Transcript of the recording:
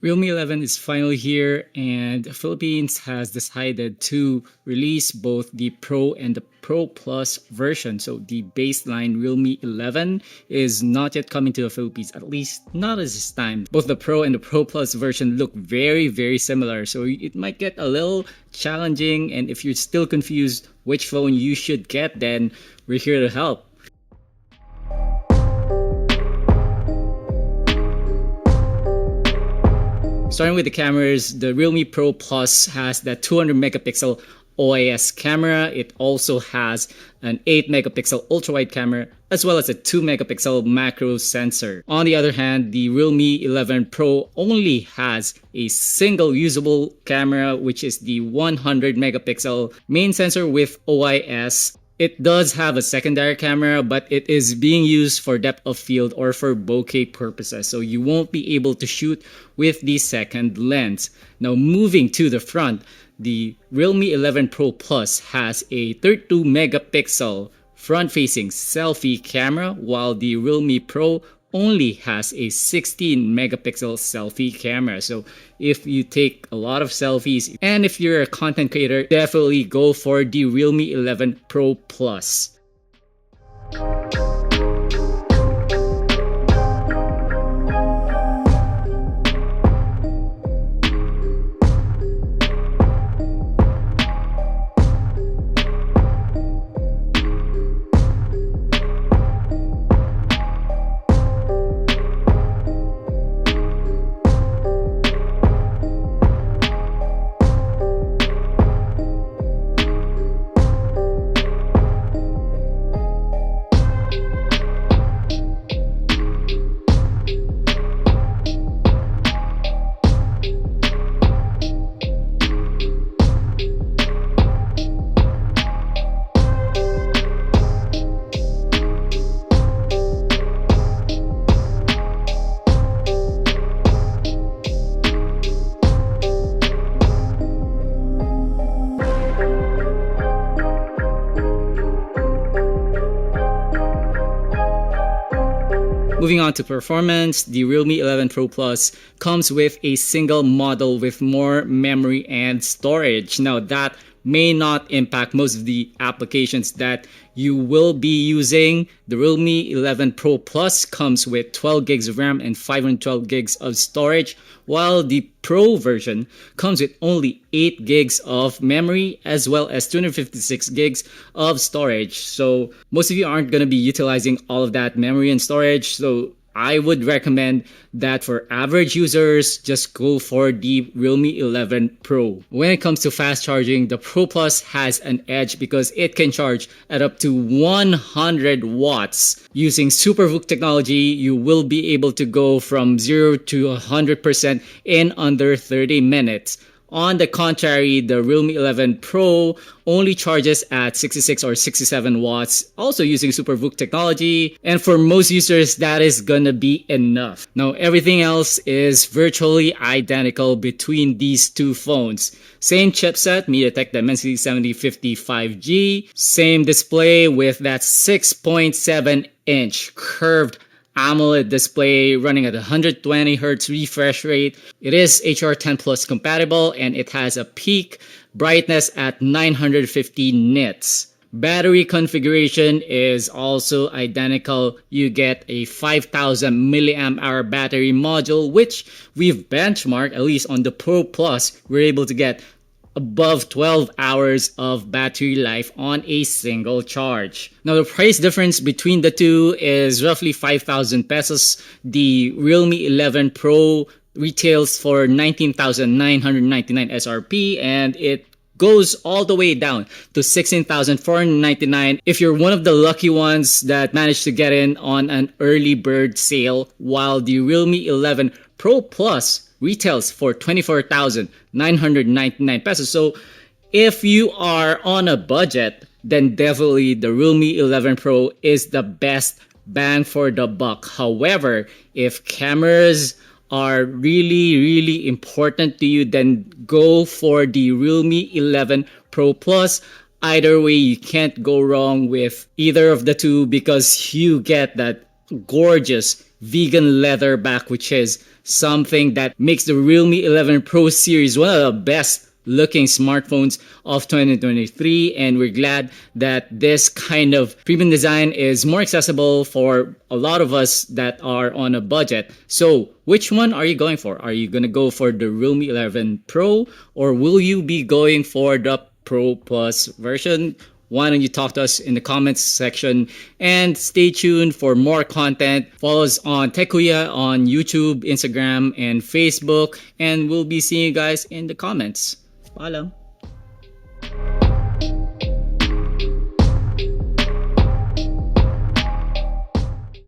Realme 11 is finally here, and the Philippines has decided to release both the Pro and the Pro Plus version. So the baseline Realme 11 is not yet coming to the Philippines, at least not at this time. Both the Pro and the Pro Plus version look very similar, so it might get a little challenging, and if you're still confused which phone you should get, then we're here to help. Starting with the cameras, the Realme Pro Plus has that 200 megapixel OIS camera. It also has an 8 megapixel ultra-wide camera as well as a 2 megapixel macro sensor. On the other hand, the Realme 11 Pro only has a single usable camera, which is the 100 megapixel main sensor with OIS. It does have a secondary camera, but it is being used for depth of field or for bokeh purposes, so you won't be able to shoot with the second lens. Now moving to the front, the Realme 11 Pro Plus has a 32 megapixel front-facing selfie camera, while the Realme Pro only has a 16 megapixel selfie camera. So if you take a lot of selfies and if you're a content creator, definitely go for the Realme 11 Pro Plus. Moving on to performance, the Realme 11 Pro Plus comes with a single model with more memory and storage. Now that may not impact most of the applications that you will be using. The Realme 11 Pro Plus comes with 12 gigs of RAM and 512 gigs of storage, while the Pro version comes with only 8 gigs of memory as well as 256 gigs of storage. So most of you aren't going to be utilizing all of that memory and storage, so I would recommend that for average users, just go for the Realme 11 Pro. When it comes to fast charging, the Pro Plus has an edge because it can charge at up to 100 watts. Using SuperVOOC technology, you will be able to go from 0 to 100% in under 30 minutes. On the contrary, the Realme 11 Pro only charges at 66 or 67 watts, also using SuperVOOC technology, and for most users, that is gonna be enough. Now, everything else is virtually identical between these two phones. Same chipset, MediaTek Dimensity 7050 5G, same display with that 6.7-inch curved AMOLED display running at 120Hz refresh rate. It is HDR10 Plus compatible, and it has a peak brightness at 950 nits. Battery configuration is also identical. You get a 5000 milliamp hour battery module, which we've benchmarked, at least on the Pro Plus, we're able to get above 12 hours of battery life on a single charge. Now, the price difference between the two is roughly 5,000 pesos. The Realme 11 Pro retails for 19,999 SRP, and it goes all the way down to 16,499 if you're one of the lucky ones that managed to get in on an early bird sale, while the Realme 11 Pro Plus retails for 24,999 pesos. So if you are on a budget, then definitely the Realme 11 Pro is the best bang for the buck. However, if cameras are really important to you, then go for the Realme 11 Pro Plus. Either way, you can't go wrong with either of the two because you get that gorgeous vegan leather back, which is something that makes the Realme 11 Pro series one of the best looking smartphones of 2023, and we're glad that this kind of premium design is more accessible for a lot of us that are on a budget. So which one are you going for? Are you going to go for the Realme 11 Pro, or will you be going for the Pro Plus version? Why don't you talk to us in the comments section, and stay tuned for more content. Follow us on TechKuya on YouTube, Instagram, and Facebook, and we'll be seeing you guys in the comments. Paalam.